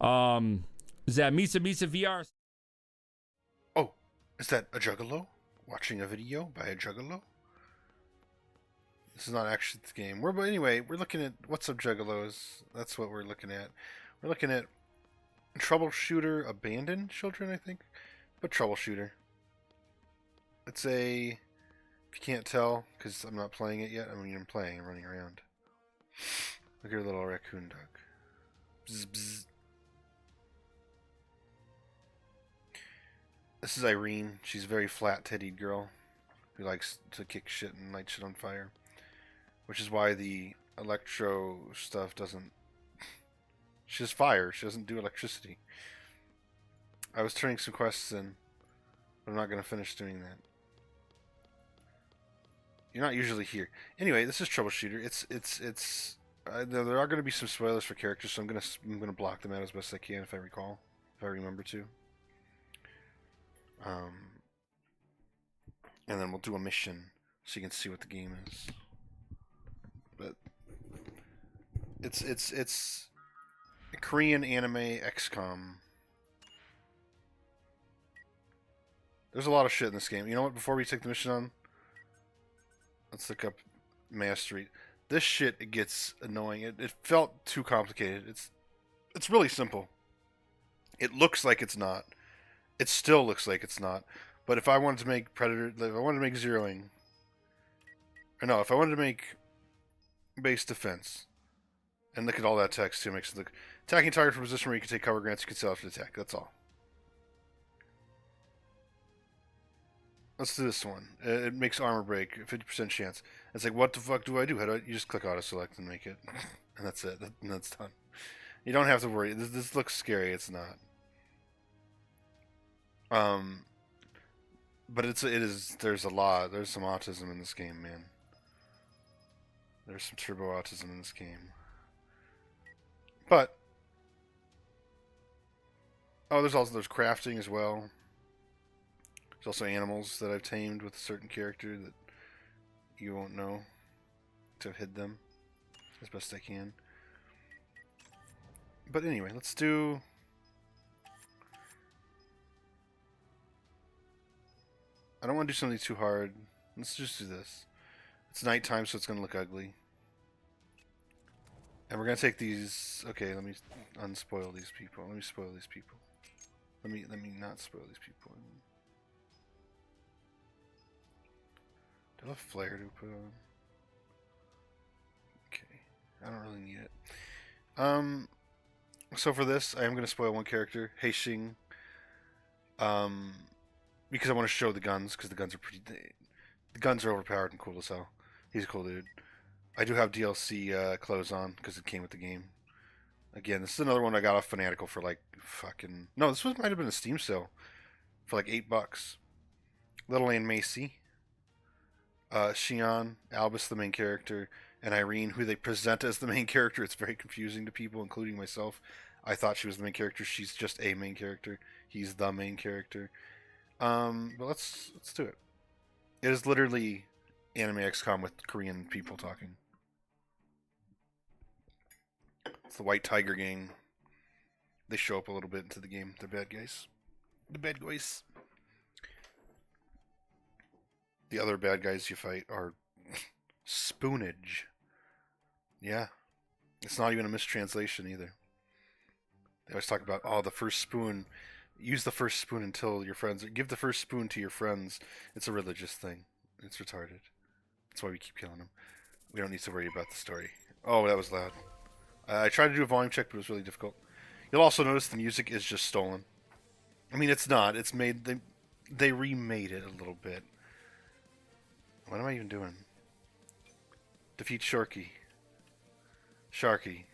Is that MisaMisaVR? Oh, is that a Juggalo? Watching a video by a Juggalo? This is not actually the game. But anyway, we're looking at What's Up Juggalos. That's what we're looking at. We're looking at Troubleshooter Abandoned Children, I think. But Troubleshooter. It's a... If you can't tell, because I'm not playing it yet. I mean, I'm playing. I'm running around. Look at your little raccoon duck. Bzz, bzz. This is Irene. She's a very flat-tittied girl who likes to kick shit and light shit on fire. Which is why the electro stuff doesn't... She has fire. She doesn't do electricity. I was turning some quests in, but I'm not going to finish doing that. You're not usually here. Anyway, this is Troubleshooter. There are going to be some spoilers for characters, so I'm gonna block them out as best I can if I recall, if I remember to. And then we'll do a mission so you can see what the game is. But it's a Korean anime XCOM. There's a lot of shit in this game. You know what? Before we take the mission on, let's look up Mastery. This shit, it gets annoying. It felt too complicated. It's really simple. It looks like it's not. It still looks like it's not. But if I wanted to make Predator, if I wanted to make zeroing, or no, if I wanted to make base defense, and look at all that text too, makes it look attacking target from a position where you can take cover grants, you can self attack. That's all. Let's do this one. It makes armor break, 50% chance. It's like, what the fuck do I do? How do I? You just click auto select and make it, and that's it. And that's done. You don't have to worry. This looks scary. It's not. But it is. There's a lot. There's some autism in this game, man. There's some turbo autism in this game. But there's crafting as well. There's also animals that I've tamed with a certain character that you won't know to hid them as best I can. But anyway, let's do... I don't want to do something too hard. Let's just do this. It's nighttime, so it's going to look ugly. And we're going to take these... Okay, let me unspoil these people. Let me spoil these people. Let me not spoil these people. Do I have a flare to put on? Okay. I don't really need it. So for this, I am going to spoil one character, Heixing. Because I want to show the guns, because the guns are the guns are overpowered and cool as hell. He's a cool dude. I do have DLC clothes on, because it came with the game. Again, this is another one I got off Fanatical for like fucking... No, this might have been a Steam sale. For like $8. Little Ann Macy. Xion, Albus, the main character, and Irene, who they present as the main character. It's very confusing to people, including myself. I thought she was the main character. She's just a main character. He's the main character. But let's do it. It is literally anime XCOM with Korean people talking. It's the White Tiger Gang. They show up a little bit into the game. They're bad guys. The bad guys. The other bad guys you fight are spoonage. Yeah. It's not even a mistranslation either. They always talk about, the first spoon. Use the first spoon until your friends... Give the first spoon to your friends. It's a religious thing. It's retarded. That's why we keep killing them. We don't need to worry about the story. Oh, that was loud. I tried to do a volume check, but it was really difficult. You'll also notice the music is just stolen. I mean, it's not. It's made... They remade it a little bit. What am I even doing? Defeat Sharky. Sharky.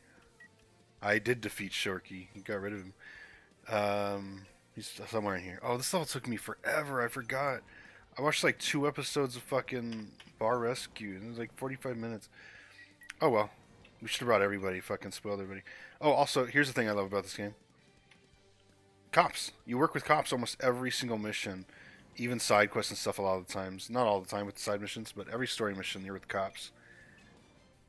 I did defeat Sharky. You got rid of him. He's somewhere in here. Oh, this all took me forever. I forgot. I watched like 2 episodes of fucking Bar Rescue. And it was like 45 minutes. Oh well. We should have brought everybody. Fucking spoiled everybody. Oh, also, here's the thing I love about this game. Cops. You work with cops almost every single mission. Even side quests and stuff a lot of the times. Not all the time with the side missions, but every story mission you're with cops.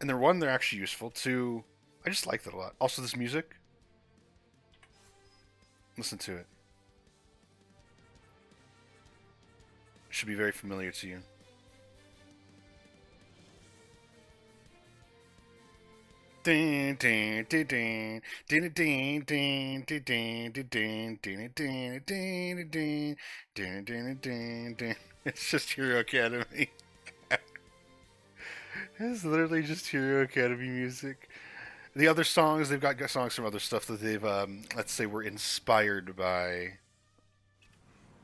And they're actually useful. 2, I just like that a lot. Also, this music. Listen to it. It should be very familiar to you. It's just Hero Academy. It's literally just Hero Academy music. The other songs, they've got songs from other stuff that they've, let's say, were inspired by.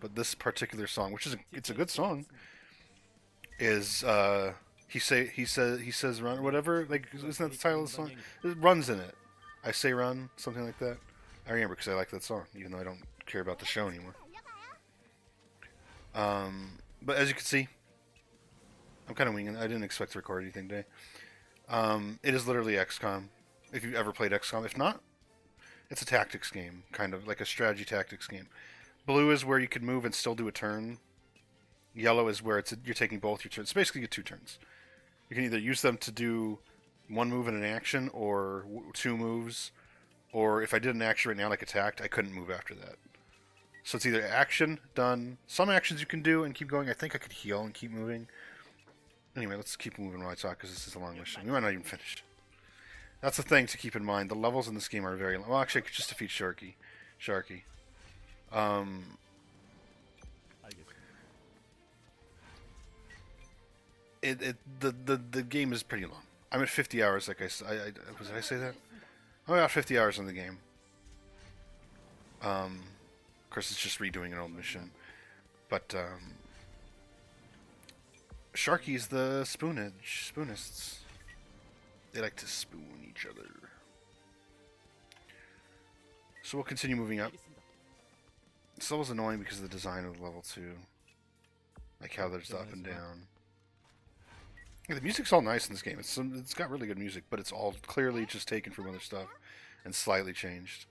But this particular song, which is it's a good song, is he says run or whatever. Like, isn't that the title of the song? It runs in it. I say run, something like that. I remember because I like that song, even though I don't care about the show anymore. But as you can see, I'm kind of winging it. I didn't expect to record anything today. It is literally XCOM. If you've ever played XCOM, if not, it's a tactics game, kind of like a strategy tactics game. Blue is where you can move and still do a turn. Yellow is where you're taking both your turns. It's basically two turns. You can either use them to do one move in an action or two moves. Or if I did an action right now, like attacked, I couldn't move after that. So it's either action, done. Some actions you can do and keep going. I think I could heal and keep moving. Anyway, let's keep moving while I talk because this is a long mission. We might not even finish. That's the thing to keep in mind. The levels in this game are very long. Well, actually, I could just defeat Sharky. The game is pretty long. I'm at 50 hours, like did I say that? I'm about 50 hours in the game. Of course, it's just redoing an old mission. But, Sharky's the spoonists. They like to spoon each other. So we'll continue moving up. This level's annoying because of the design of the level too. Like how there's the up and down. Yeah, the music's all nice in this game. It's got really good music, but it's all clearly just taken from other stuff and slightly changed.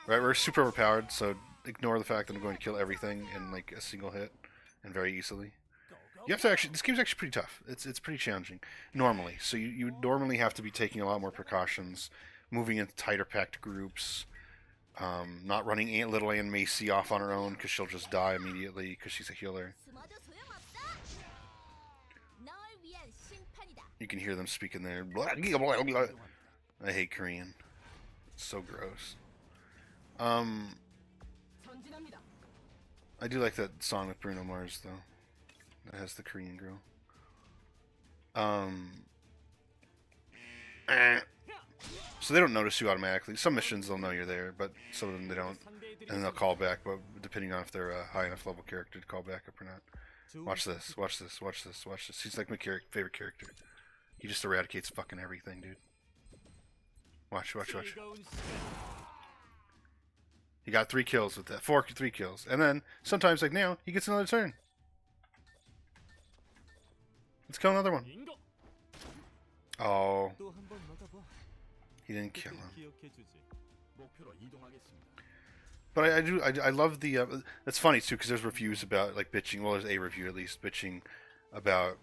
Right, we're super overpowered, so ignore the fact that I'm going to kill everything in like a single hit and very easily. You have to actually. This game's actually pretty tough. It's pretty challenging normally. So you normally have to be taking a lot more precautions, moving into tighter packed groups, not running little Ann Macy off on her own because she'll just die immediately because she's a healer. You can hear them speaking there. I hate Korean. It's so gross. I do like that song with Bruno Mars though. That has the Korean girl. So they don't notice you automatically. Some missions they'll know you're there, but some of them they don't. And they'll call back, but depending on if they're a high enough level character to call back up or not. Watch this, watch this, watch this, watch this. He's like my favorite character. He just eradicates fucking everything, dude. Watch, watch, watch. He got 3 kills with that. 3 kills. And then, sometimes like now, he gets another turn. Let's kill another one. Oh. He didn't kill him. But I love the, it's funny too, because there's reviews about, like, bitching, well there's a review at least, bitching about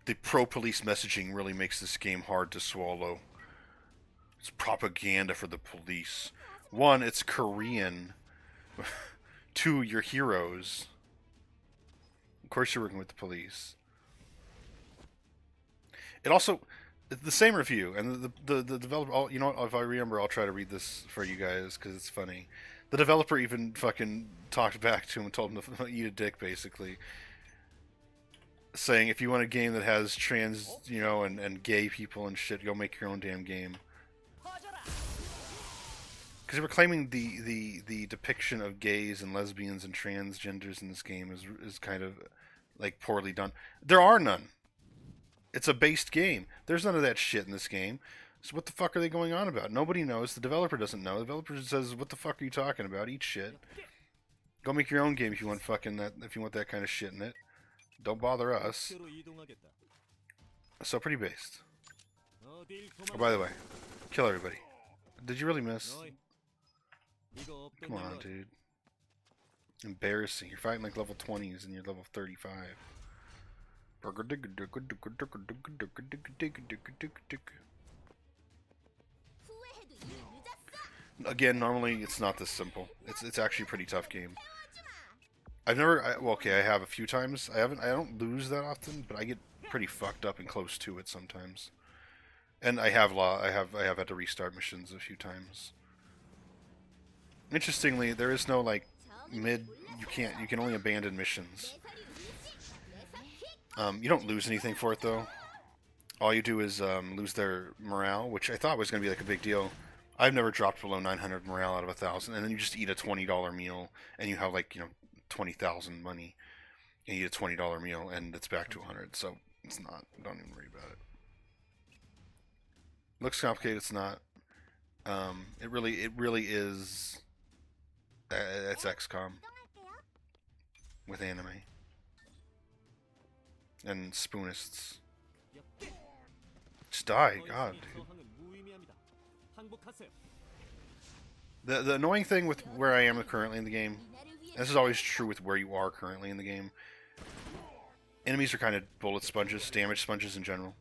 the pro-police messaging really makes this game hard to swallow. It's propaganda for the police. 1, it's Korean. 2, you're heroes. Of course you're working with the police. It also, the same review, and the developer, you know what, if I remember, I'll try to read this for you guys, because it's funny. The developer even fucking talked back to him and told him to eat a dick, basically. Saying, if you want a game that has trans, you know, and gay people and shit, go make your own damn game. Because they were claiming the depiction of gays and lesbians and transgenders in this game is kind of, like, poorly done. There are none. It's a based game. There's none of that shit in this game. So what the fuck are they going on about? Nobody knows. The developer doesn't know. The developer says, what the fuck are you talking about? Eat shit. Go make your own game if you want fucking that, if you want that kind of shit in it. Don't bother us. So pretty based. Oh, by the way, kill everybody. Did you really miss? Come on, dude. Embarrassing. You're fighting like level 20s and you're level 35. Again, normally it's not this simple. It's actually a pretty tough game. I've never, well, okay, I have a few times. I don't lose that often, but I get pretty fucked up and close to it sometimes. And I have had to restart missions a few times. Interestingly, there is no like mid. You can only abandon missions. You don't lose anything for it though. All you do is lose their morale, which I thought was going to be like a big deal. I've never dropped below 900 morale out of 1,000, and then you just eat a $20 meal, and you have like 20,000 money, and you eat a $20 meal, and it's back to 100. So it's not. Don't even worry about it. Looks complicated. It's not. It really is. It's XCOM with anime and spoonists. Just die, God, dude. The annoying thing with where I am currently in the game, this is always true with where you are currently in the game, enemies are kind of bullet sponges, damage sponges in general.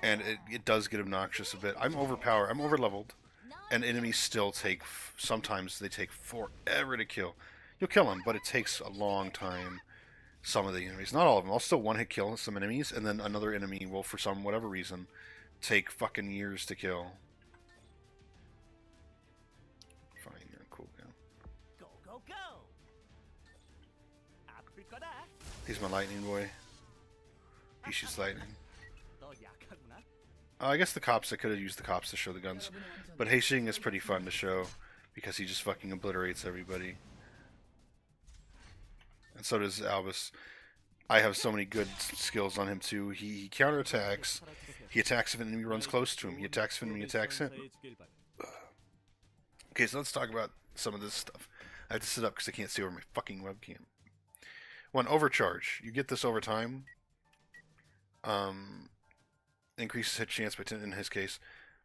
And it does get obnoxious a bit. I'm overpowered, I'm overleveled, and enemies still take, sometimes they take forever to kill. You'll kill them, but it takes a long time. Some of the enemies, not all of them. I'll still one-hit kill some enemies, and then another enemy will, for some whatever reason, take fucking years to kill. Fine, you're a cooldown. Go, go, go! He's my lightning boy. He shoots lightning. I guess the cops, I could have used the cops to show the guns. But Heising is pretty fun to show, because he just fucking obliterates everybody. And so does Albus. I have so many good skills on him too. He counterattacks. He attacks if an enemy runs close to him. He attacks if an enemy attacks him. Okay, so let's talk about some of this stuff. I have to sit up because I can't see over my fucking webcam. One, overcharge. You get this over time. Increases hit chance by 10 in his case.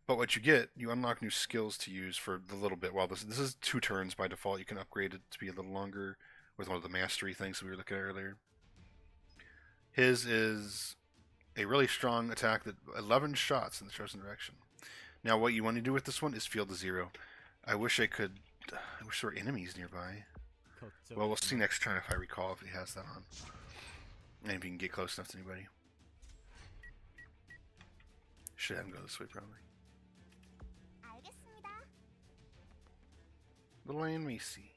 But what you get, you unlock new skills to use for the little bit. While this is 2 turns by default, you can upgrade it to be a little longer with one of the mastery things that we were looking at earlier. His is a really strong attack that 11 shots in the chosen direction. Now what you want to do with this one is field to 0. I wish there were enemies nearby. Well, we'll see next turn if I recall if he has that on. And if he can get close enough to anybody. Should have him go this way probably. Little Ann Macy.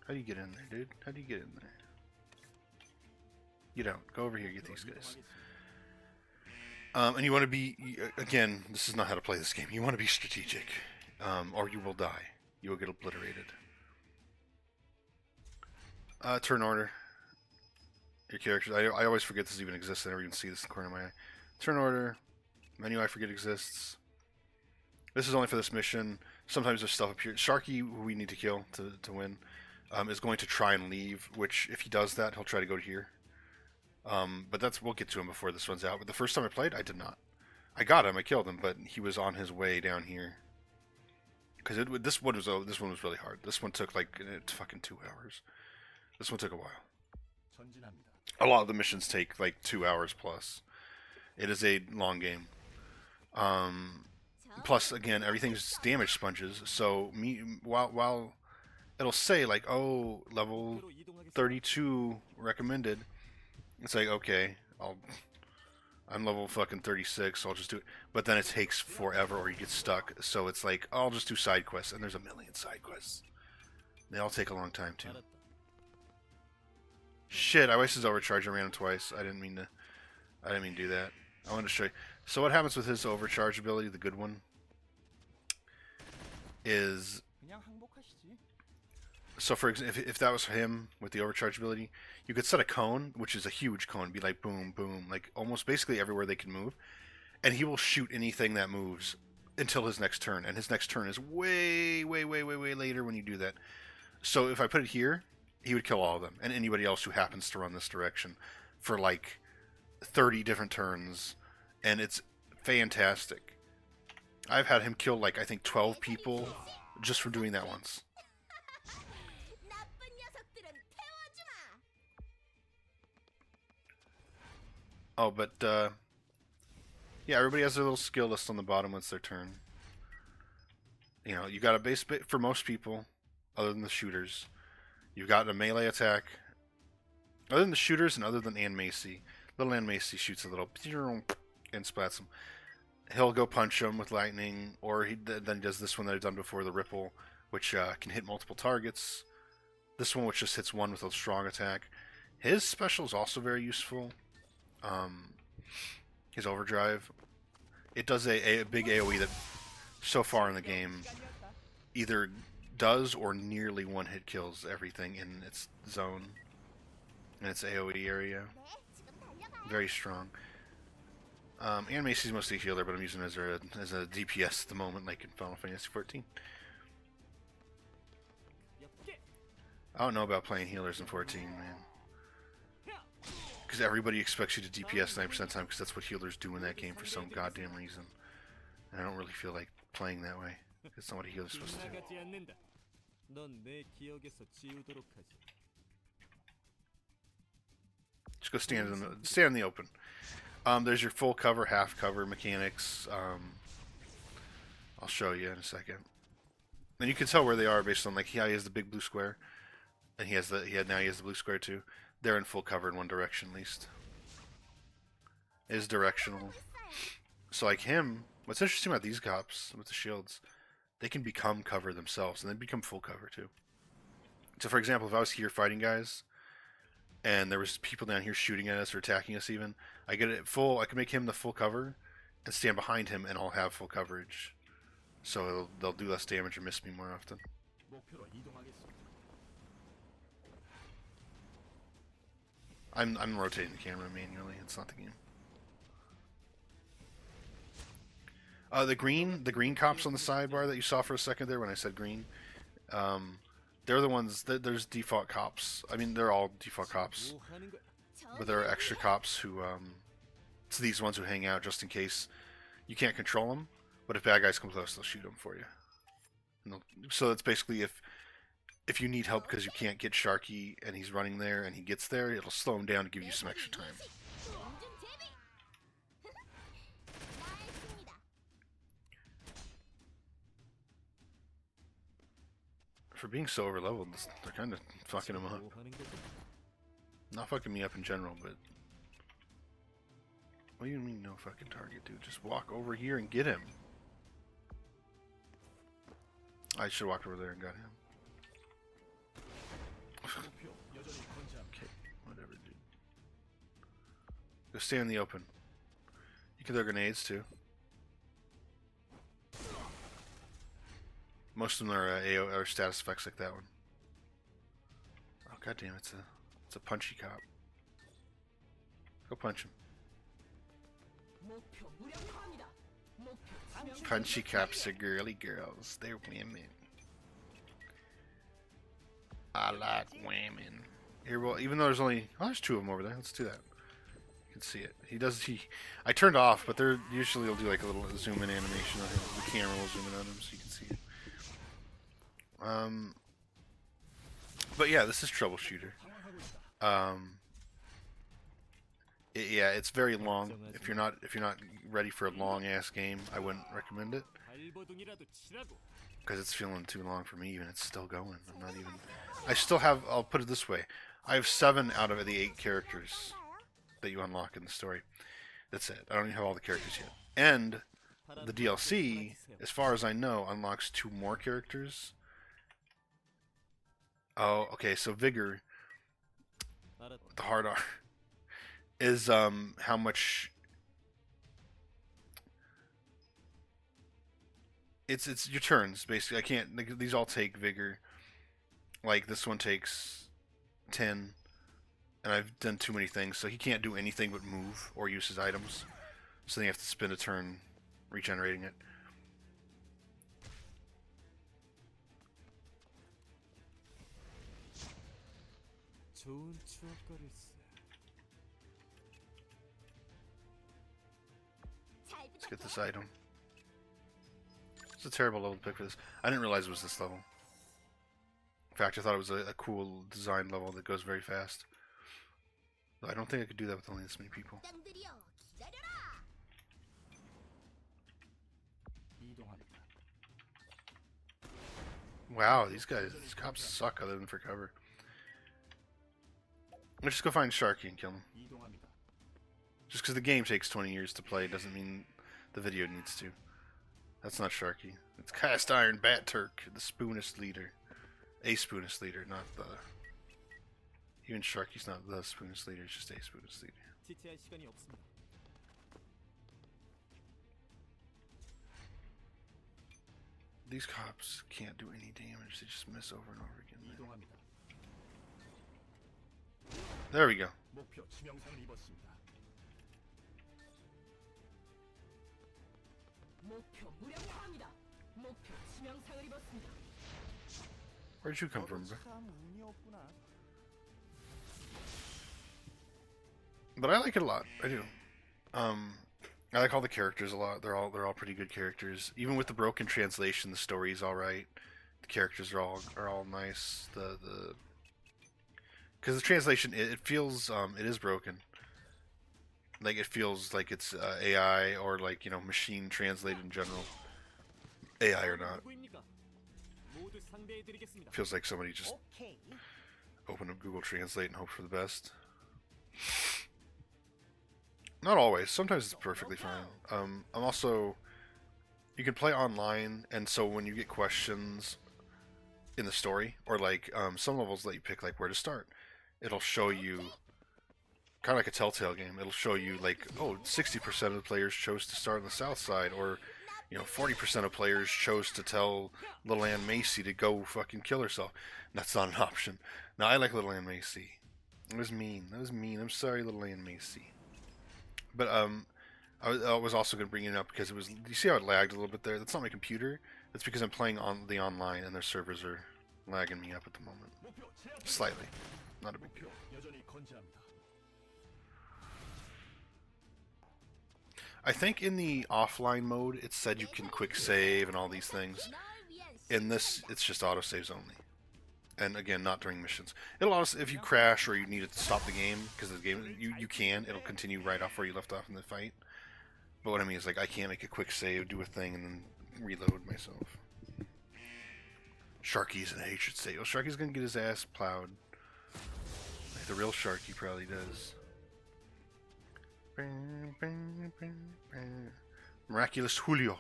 How do you get in there, dude? How do you get in there? You don't. Go over here, get these guys. And you want to be, again, this is not how to play this game. You want to be strategic, or you will die. You will get obliterated. Turn order. Your characters. I always forget this even exists. I never even see this in the corner of my eye. Turn order. Menu I forget exists. This is only for this mission. Sometimes there's stuff up here. Sharky, who we need to kill to win, is going to try and leave, which if he does that, he'll try to go to here. But we'll get to him before this runs out. But the first time I played, I did not. I got him, I killed him, but he was on his way down here. Because this one was really hard. This one took like fucking 2 hours. This one took a while. A lot of the missions take like 2 hours plus. It is a long game. Plus, again, everything's damage sponges. So while it'll say like, oh, level 32 recommended. It's like, okay, I'm level fucking 36, so I'll just do it. But then it takes forever or you get stuck. So it's like, I'll just do side quests. And there's a million side quests. They all take a long time, too. Shit, I wasted his overcharge. I ran him twice. I didn't mean to do that. I wanted to show you. So what happens with his overcharge ability, the good one, is... So for example, if that was him with the overcharge ability, you could set a cone, which is a huge cone, be like boom, boom, like almost basically everywhere they can move, and he will shoot anything that moves until his next turn, and his next turn is way, way, way, way, way later when you do that. So if I put it here, he would kill all of them, and anybody else who happens to run this direction for like 30 different turns, and it's fantastic. I've had him kill like I think 12 people just for doing that once. Oh, but yeah, everybody has their little skill list on the bottom once their turn. You know, you got a base for most people, other than the shooters. You've got a melee attack. Other than the shooters and other than Ann Macy. Little Ann Macy shoots a little and splats him. He'll go punch him with lightning, or then he does this one that I've done before, the ripple, which can hit multiple targets. This one, which just hits one with a strong attack. His special is also very useful. His overdrive. It does a big AoE that, so far in the game, either does or nearly one-hit kills everything in its zone, in its AoE area. Very strong. Ann Macy's mostly a healer, but I'm using her as a DPS at the moment, like in Final Fantasy XIV. I don't know about playing healers in 14, man. Because everybody expects you to DPS 90% of the time, because that's what healers do in that game for some goddamn reason. And I don't really feel like playing that way. It's not what a healer's supposed to do. Just go stand in the open. There's your full cover, half cover mechanics. I'll show you in a second. And you can tell where they are based on, like, he has the big blue square, and now he has the blue square too. They're in full cover in one direction at least. It is directional. So like him, what's interesting about these cops with the shields, they can become cover themselves, and they become full cover too. So for example, if I was here fighting guys, and there was people down here shooting at us or attacking us even, I get it full. I can make him the full cover and stand behind him, and I'll have full coverage. So they'll do less damage or miss me more often. I'm rotating the camera manually. It's not the game. The green cops on the sidebar that you saw for a second there when I said green, they're the ones that there's default cops. I mean, they're all default cops, but there are extra cops who it's these ones who hang out just in case you can't control them. But if bad guys come close, they'll shoot them for you. So it's basically if you need help because you can't get Sharky and he's running there and he gets there, it'll slow him down to give you some extra time. For being so overleveled, they're kind of fucking him up. Not fucking me up in general, but... What do you mean no fucking target, dude? Just walk over here and get him. I should have walked over there and got him. Okay, whatever, dude. Go stay in the open. You can throw grenades, too. Most of them are status effects like that one. Oh goddamn! It's a punchy cop. Go punch him. Punchy cops are girly girls. They're women. I like women. Here, well, even though there's there's two of them over there. Let's do that. You can see it. I turned off, but they're usually will do like a little zoom in animation on him. The camera will zoom in on him so you can see it. But yeah, this is Troubleshooter. Yeah, it's very long. If you're not ready for a long ass game, I wouldn't recommend it because it's feeling too long for me. Even it's still going. I'm not even. I still have. I'll put it this way: I have 7 out of the 8 characters that you unlock in the story. That's it. I don't even have all the characters yet. And the DLC, as far as I know, unlocks 2 more characters. Oh, okay. So Vigor, the hard R, is how much. It's your turns basically. I can't. Like, these all take Vigor. Like this one takes 10, and I've done too many things, so he can't do anything but move or use his items. So then you have to spend a turn regenerating it. Let's get this item. It's a terrible level to pick for this. I didn't realize it was this level. In fact, I thought it was a cool design level that goes very fast. Though I don't think I could do that with only this many people. Wow, these cops suck other than for cover. Let's just go find Sharky and kill him. Just because the game takes 20 years to play doesn't mean the video needs to. That's not Sharky. It's Cast Iron Bat Turk, the spoonist leader. A spoonist leader, not the... Even Sharky's not the spoonist leader, it's just a spoonist leader. These cops can't do any damage, they just miss over and over again. There we go. Where'd you come from, bro? But I like it a lot. I do. I like all the characters a lot. They're all pretty good characters. Even with the broken translation, the story's all right. The characters are all nice. Because the translation, it feels it is broken. Like it feels like it's AI or like, you know, machine translated in general. AI or not. Feels like somebody just opened up Google Translate and hope for the best. Not always. Sometimes it's perfectly fine. I'm also... You can play online, and so when you get questions in the story, or like some levels let you pick like where to start, it'll show you, kind of like a Telltale game, it'll show you like, oh, 60% of the players chose to start on the south side, or, you know, 40% of players chose to tell Little Ann Macy to go fucking kill herself. And that's not an option. Now, I like Little Ann Macy. It was mean. That was mean. I'm sorry, Little Ann Macy. But I was also going to bring it up because it was. You see how it lagged a little bit there? That's not my computer. That's because I'm playing on the online and their servers are lagging me up at the moment. Slightly. Not a big deal. I think in the offline mode it said you can quick save and all these things. In this, it's just autosaves only. And again, not during missions. It'll also, if you crash or you need to stop the game, because the game, you can, it'll continue right off where you left off in the fight. But what I mean is, like, I can't make a quick save, do a thing, and then reload myself. Sharky's in a hatred state. Oh, Sharky's gonna get his ass plowed. Like the real Sharky probably does. Miraculous Julio.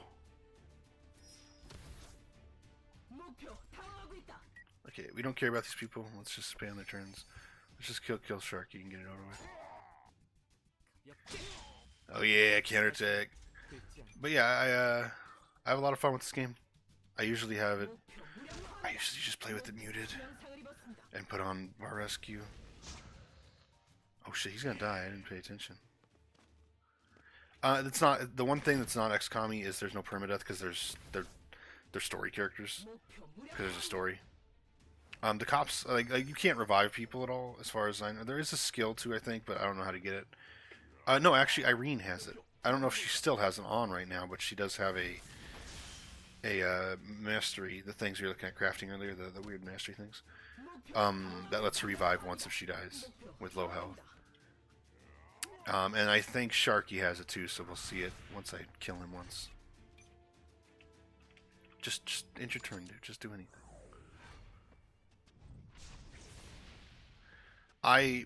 Okay, we don't care about these people. Let's just spam their turns. Let's just kill Sharky and get it over with. Oh yeah, counterattack. But yeah, I have a lot of fun with this game. I usually have it. I usually just play with it muted and put on Bar Rescue. Oh shit, he's gonna die. I didn't pay attention. That's not the one thing that's not XCOM-y is there's no permadeath because they're story characters. Because there's a story. The cops, like you can't revive people at all, as far as I know. There is a skill too, I think, but I don't know how to get it. No, actually, Irene has it. I don't know if she still has it on right now, but she does have a mastery. The things you were looking at crafting earlier, the weird mastery things. That lets her revive once if she dies with low health. And I think Sharky has it too, so we'll see it once I kill him once. Just end your turn, dude. Just do anything.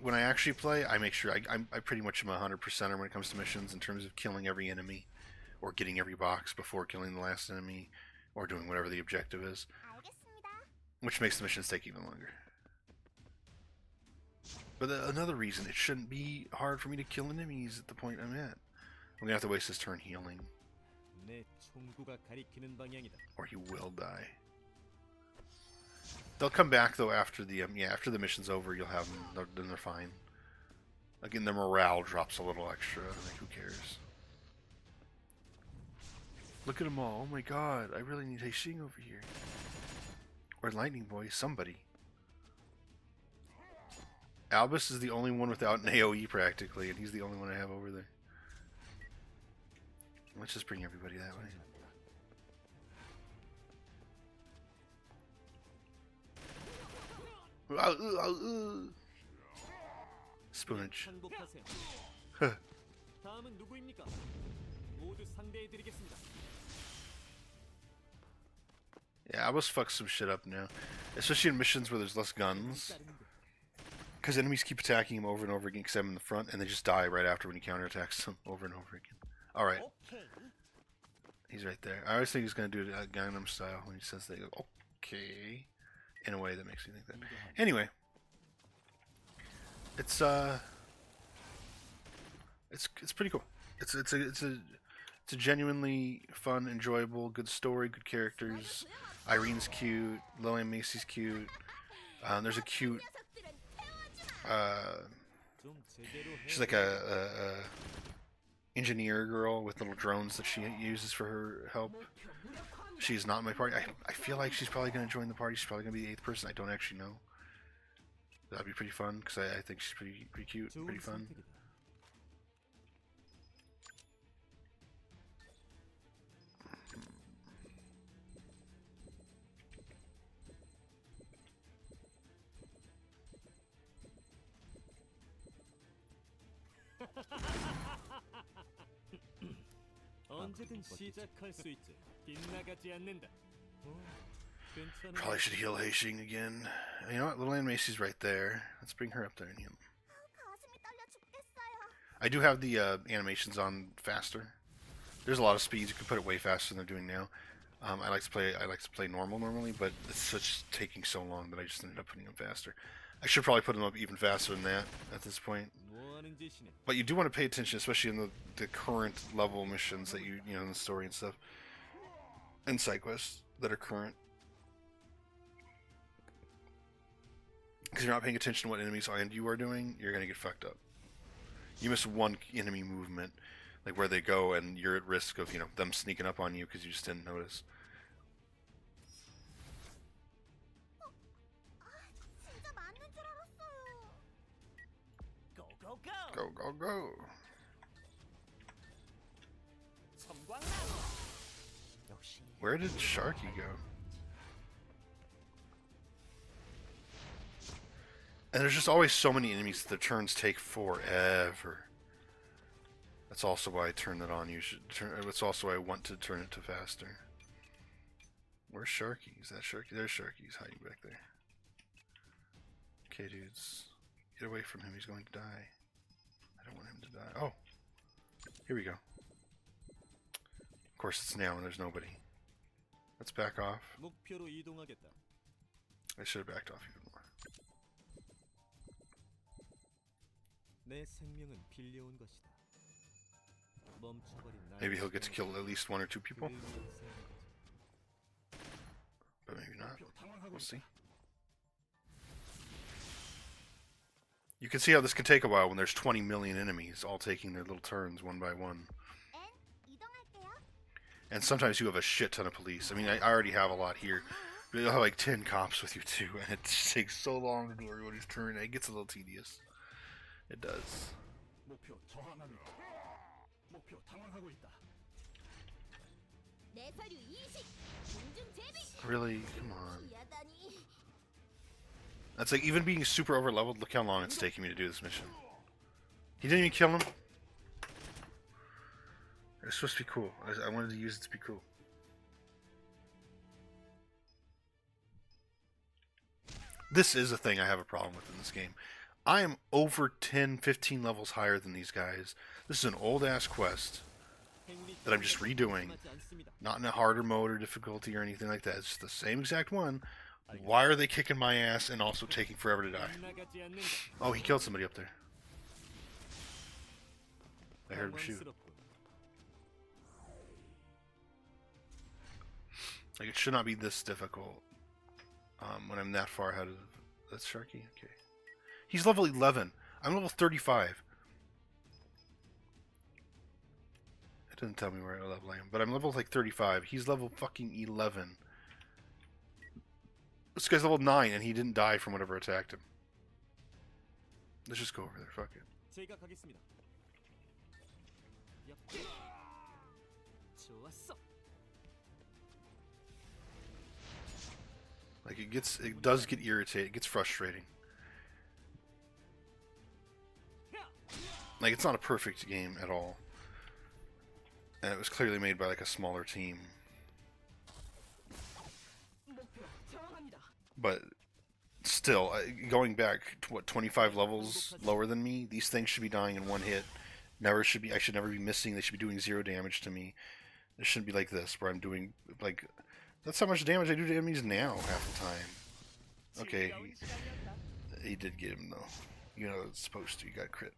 When I actually play, I make sure I pretty much am 100%er when it comes to missions in terms of killing every enemy, or getting every box before killing the last enemy, or doing whatever the objective is, which makes the missions take even longer. But another reason it shouldn't be hard for me to kill enemies at the point I'm at. I'm gonna have to waste this turn healing, or he will die. They'll come back though after the after the mission's over. You'll have them. Then they're fine. Again, their morale drops a little extra. Like, who cares? Look at them all. Oh my god! I really need Heixing over here, or Lightning Boy. Somebody. Albus is the only one without an AOE practically, and he's the only one I have over there. Let's just bring everybody that way. Spoonage. Yeah, I almost fuck some shit up now. Especially in missions where there's less guns. Because enemies keep attacking him over and over again because I'm in the front, and they just die right after when he counterattacks them over and over again. Alright. He's right there. I always think he's going to do it Gangnam style when he says that. Okay. In a way that makes me think that. Anyway. It's pretty cool. It's a genuinely fun, enjoyable, good story, good characters. Irene's cute. Lillian Macy's cute. There's a cute. She's like a engineer girl with little drones that she uses for her help. She's not in my party. I feel like she's probably going to join the party. She's probably going to be the 8th person. I don't actually know. That'd be pretty fun because I think she's pretty cute, pretty fun. Probably should heal Haishing again. You know what? Little Ann Macy's right there. Let's bring her up there and heal. I do have the animations on faster. There's a lot of speeds. You can put it way faster than they're doing now. I like to play normal normally, but it's just taking so long that I just ended up putting them faster. I should probably put them up even faster than that at this point. But you do want to pay attention, especially in the current level missions that you know in the story and stuff, and side quests that are current. Because you're not paying attention to what enemies and you are doing, you're gonna get fucked up. You miss one enemy movement, like where they go, and you're at risk of them sneaking up on you because you just didn't notice. Go, go, go. Where did Sharky go? And there's just always so many enemies that the turns take forever. That's also why I turned it on. That's also why I want to turn it to faster. Where's Sharky? Is that Sharky? There's Sharky. He's hiding back there. Okay, dudes. Get away from him. He's going to die. I don't want him to die. Oh! Here we go. Of course it's now and there's nobody. Let's back off. I should have backed off even more. Maybe he'll get to kill at least 1 or 2 people. But maybe not. We'll see. You can see how this can take a while when there's 20 million enemies all taking their little turns one by one. And sometimes you have a shit ton of police. I mean, I already have a lot here. But you'll have like 10 cops with you too, and it just takes so long to do everybody's turn. It gets a little tedious. It does. Really? Come on. That's like, even being super over leveled, look how long it's taking me to do this mission. He didn't even kill him. It's supposed to be cool. I wanted to use it to be cool. This is a thing I have a problem with in this game. I am over 10, 15 levels higher than these guys. This is an old-ass quest that I'm just redoing. Not in a harder mode or difficulty or anything like that. It's just the same exact one. Why are they kicking my ass and also taking forever to die? Oh, he killed somebody up there. I heard him shoot. Like, it should not be this difficult when I'm that far ahead of... That's Sharky? Okay. He's level 11. I'm level 35. It doesn't tell me where level I am, but I'm level like 35. He's level fucking 11. This guy's level 9 and he didn't die from whatever attacked him. Let's just go over there, fuck it. Like, it does get irritating, it gets frustrating. Like, it's not a perfect game at all. And it was clearly made by like a smaller team. But still, going back to what, 25 levels lower than me, these things should be dying in one hit. I should never be missing. They should be doing 0 damage to me. It shouldn't be like this, where I'm doing, like, that's how much damage I do to enemies now, half the time. Okay, he did get him, though. You know it's supposed to, you got crit.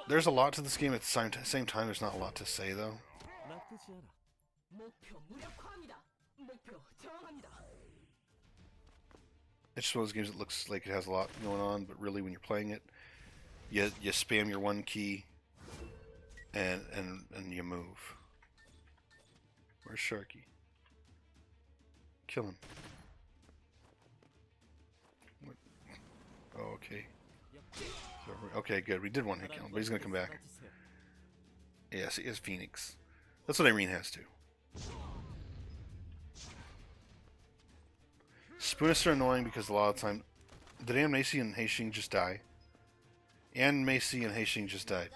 There's a lot to this game at the same time, there's not a lot to say, though. It's just one of those games that looks like it has a lot going on, but really when you're playing it, you spam your one key and you move. Where's Sharky? Kill him. What? Oh, okay. Okay, good. We did one hit kill him, but he's gonna come back. Yes, he is Phoenix. That's what Irene has too. Spoonists are annoying because a lot of the time... Did Ann Macy and Heixing just die? Ann Macy and Heixing just died.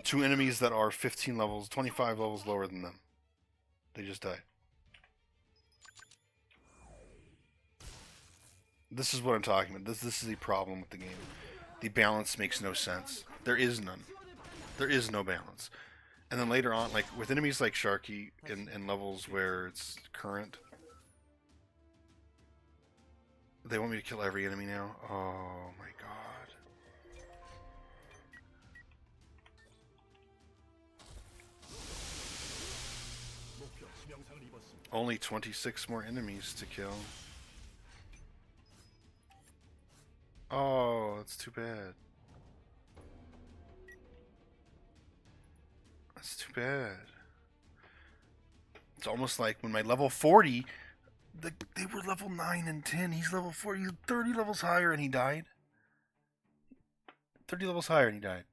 2 enemies that are 15 levels, 25 levels lower than them. They just died. This is what I'm talking about. This is the problem with the game. The balance makes no sense. There is none. There is no balance. And then later on, like with enemies like Sharky in levels where it's current, they want me to kill every enemy now? Oh my god. Only 26 more enemies to kill. Oh, that's too bad. That's too bad. It's almost like when my level 40... They were level 9 and 10. He's level 40. He's 30 levels higher and he died. 30 levels higher and he died.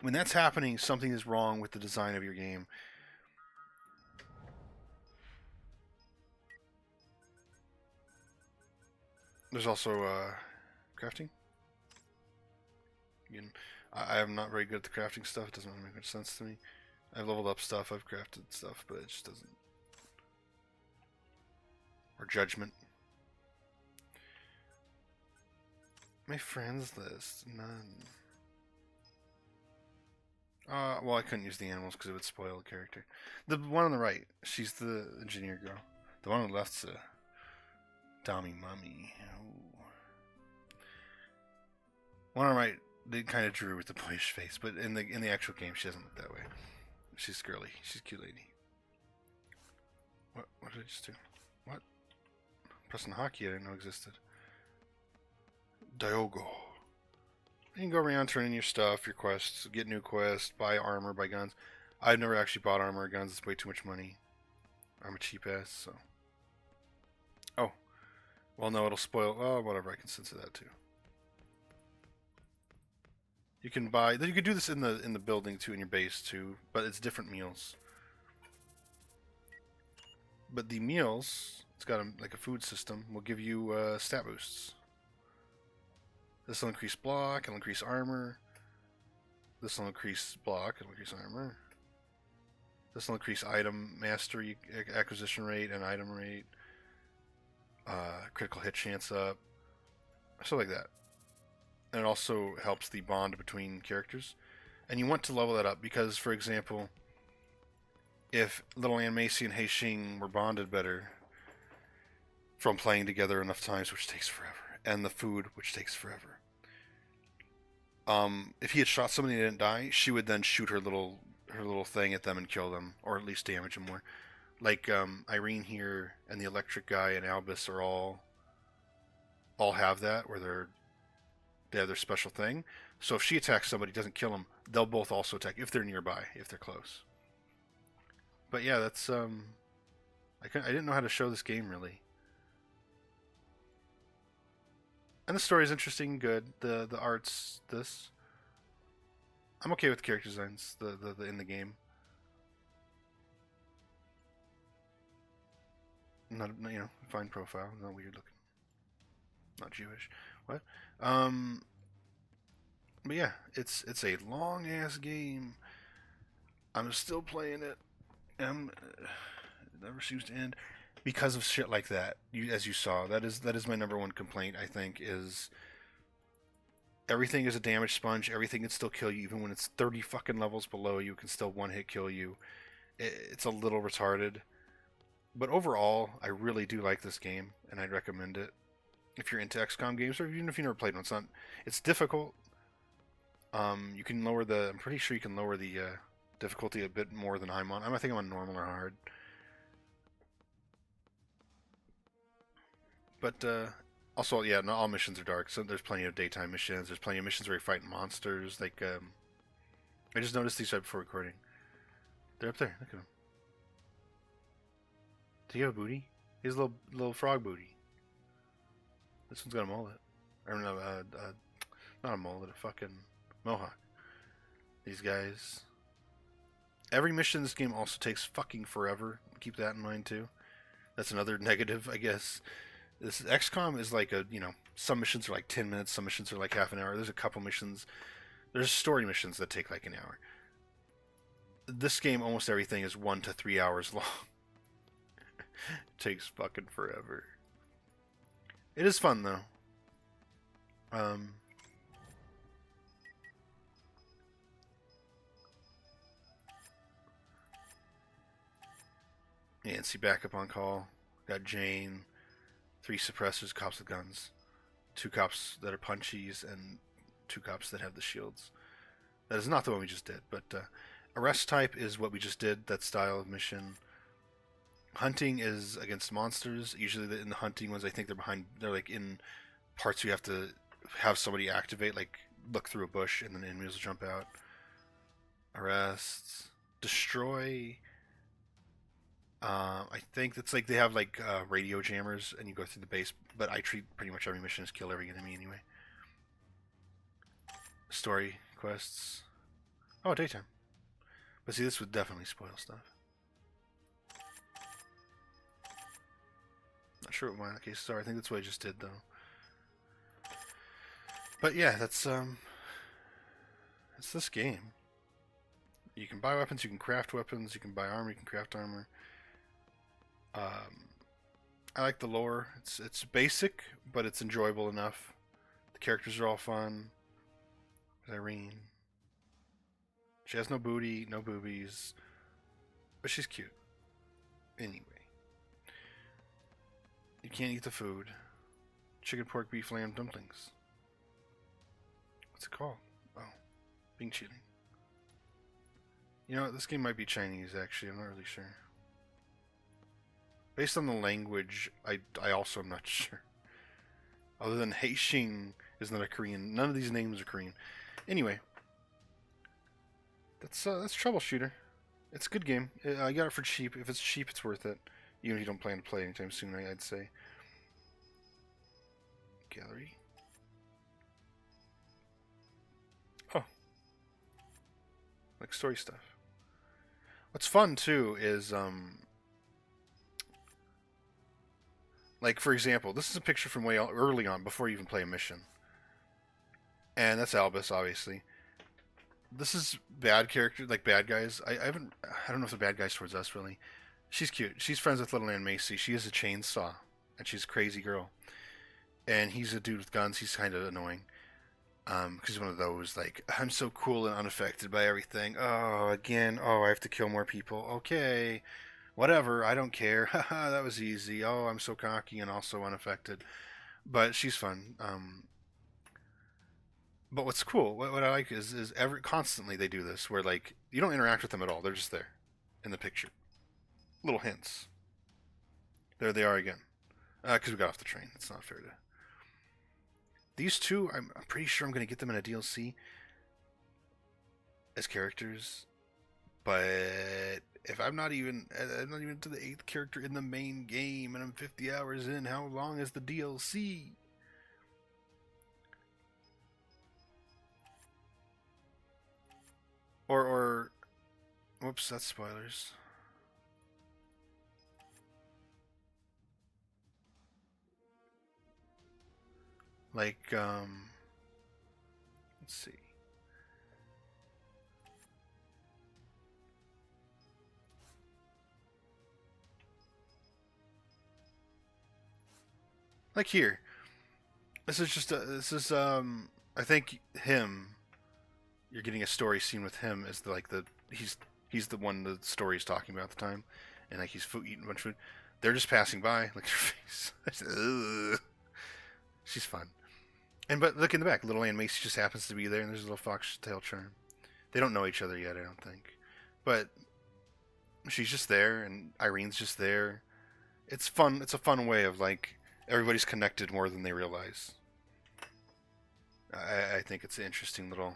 When that's happening, something is wrong with the design of your game. There's also crafting. Again, I am not very good at the crafting stuff. It doesn't really make much sense to me. I've leveled up stuff. I've crafted stuff, but it just doesn't. Or judgment. My friends list, none. Well, I couldn't use the animals because it would spoil the character. The one on the right, she's the engineer girl. The one on the left's a Dami Mummy. Ooh. One on the right, they kind of drew with the boyish face, but in the actual game, she doesn't look that way. She's girly. She's a cute lady. What did I just do? What? Pressing hockey I didn't know existed. Diogo. You can go around, turn in your stuff, your quests, get new quests, buy armor, buy guns. I've never actually bought armor or guns. It's way too much money. I'm a cheap ass, so. Oh. Well, no, it'll spoil. Oh, whatever. I can censor that too. You can buy. You can do this in the building too, in your base too, but it's different meals. But the meals, it's got like a food system, will give you stat boosts. This will increase block, it'll increase armor. This will increase block, it'll increase armor. This will increase item mastery, acquisition rate, and item rate. Critical hit chance up. Stuff like that. And it also helps the bond between characters. And you want to level that up because, for example, if little Ann Macy and Heixing were bonded better from playing together enough times, which takes forever, and the food, which takes forever. If he had shot somebody and didn't die, she would then shoot her little thing at them and kill them, or at least damage them more. Like Irene here and the electric guy and Albus are all have that, where they have their special thing. So if she attacks somebody, doesn't kill them, they'll both also attack if they're nearby, if they're close. But yeah, that's I didn't know how to show this game really. And the story is interesting and good. The art's this. I'm okay with the character designs in the game. Not, you know, fine profile, not weird looking, not Jewish. What? Um, but yeah, it's a long ass game. I'm still playing it. It never seems to end because of shit like that. As you saw, that is my number one complaint. I think is everything is a damage sponge. Everything can still kill you, even when it's 30 fucking levels below you. Can still one hit kill you. It's a little retarded, but overall, I really do like this game, and I'd recommend it if you're into XCOM games, or even if you never played one. It's difficult. You can lower the. I'm pretty sure you can lower the difficulty a bit more than I'm on. I think I'm on normal or hard. But also, yeah, not all missions are dark. So there's plenty of daytime missions. There's plenty of missions where you fight monsters. Like I just noticed these right before recording. They're up there. Look at them. Do you have a booty? He has a little frog booty. This one's got a mullet. Or no, not a mullet, a fucking mohawk. These guys. Every mission in this game also takes fucking forever. Keep that in mind too. That's another negative, I guess. This XCOM is like some missions are like 10 minutes, some missions are like half an hour. There's a couple missions. There's story missions that take like an hour. This game, almost everything is 1 to 3 hours long. It takes fucking forever. It is fun though. Nancy backup on call. Got Jane. 3 suppressors, cops with guns. 2 cops that are punchies, and 2 cops that have the shields. That is not the one we just did, but arrest type is what we just did, that style of mission. Hunting is against monsters. Usually in the hunting ones, I think they're like in parts you have to have somebody activate, like look through a bush and then enemies will jump out. Arrests. Destroy. I think it's like they have like radio jammers and you go through the base, but I treat pretty much every mission as kill every enemy anyway. Story quests. Oh, daytime. But see, this would definitely spoil stuff. Not sure what my cases are. I think that's what I just did though. But yeah, that's this game. You can buy weapons, you can craft weapons, you can buy armor, you can craft armor. I like the lore. It's basic, but it's enjoyable enough. The characters are all fun. Irene. She has no booty, no boobies, but she's cute. Anyway. You can't eat the food. Chicken, pork, beef, lamb, dumplings. What's it called? Oh, being cheating. You know, this game might be Chinese, actually. I'm not really sure. Based on the language, I also am not sure. Other than Heixing is not a Korean. None of these names are Korean. Anyway, that's Troubleshooter. It's a good game. I got it for cheap. If it's cheap, it's worth it. Even if you don't plan to play anytime soon, I'd say. Gallery. Oh. Like story stuff. What's fun, too, is, like, for example, this is a picture from way early on, before you even play a mission. And that's Albus, obviously. This is bad characters, like bad guys. I don't know if the bad guys towards us, really. She's cute. She's friends with Little Ann Macy. She is a chainsaw, and she's a crazy girl. And he's a dude with guns. He's kind of annoying. Because he's one of those, like, I'm so cool and unaffected by everything. Oh, again, I have to kill more people. Okay, whatever, I don't care. Haha, that was easy. Oh, I'm so cocky and also unaffected. But she's fun. But what's cool, what I like is constantly they do this, where, like, you don't interact with them at all. They're just there in the picture. Little hints. There they are again. Because we got off the train. It's not fair to... These two, I'm pretty sure I'm going to get them in a DLC as characters, but if I'm not even to the 8th character in the main game, and I'm 50 hours in, how long is the DLC? Or, whoops, that's spoilers. Like, let's see. Like here. This is just I think him, you're getting a story scene with him as he's the one the story is talking about at the time, and like he's eating a bunch of food. They're just passing by, like her face. Ugh. She's fun. And but look in the back, little Aunt Macy just happens to be there, and there's a little foxtail charm. They don't know each other yet, I don't think, but she's just there, and Irene's just there. It's fun. It's a fun way of like everybody's connected more than they realize. I think it's an interesting little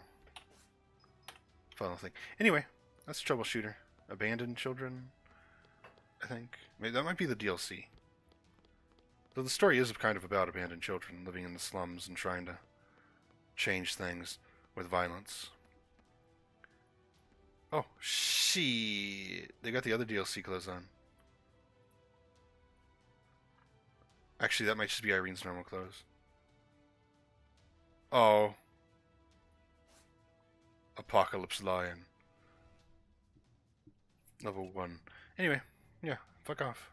fun little thing. Anyway, that's Troubleshooter Abandoned Children. I think maybe that might be the DLC. Though the story is kind of about abandoned children living in the slums and trying to change things with violence. Oh, shit. They got the other DLC clothes on. Actually, that might just be Irene's normal clothes. Oh. Apocalypse Lion. Level 1. Anyway, yeah, fuck off.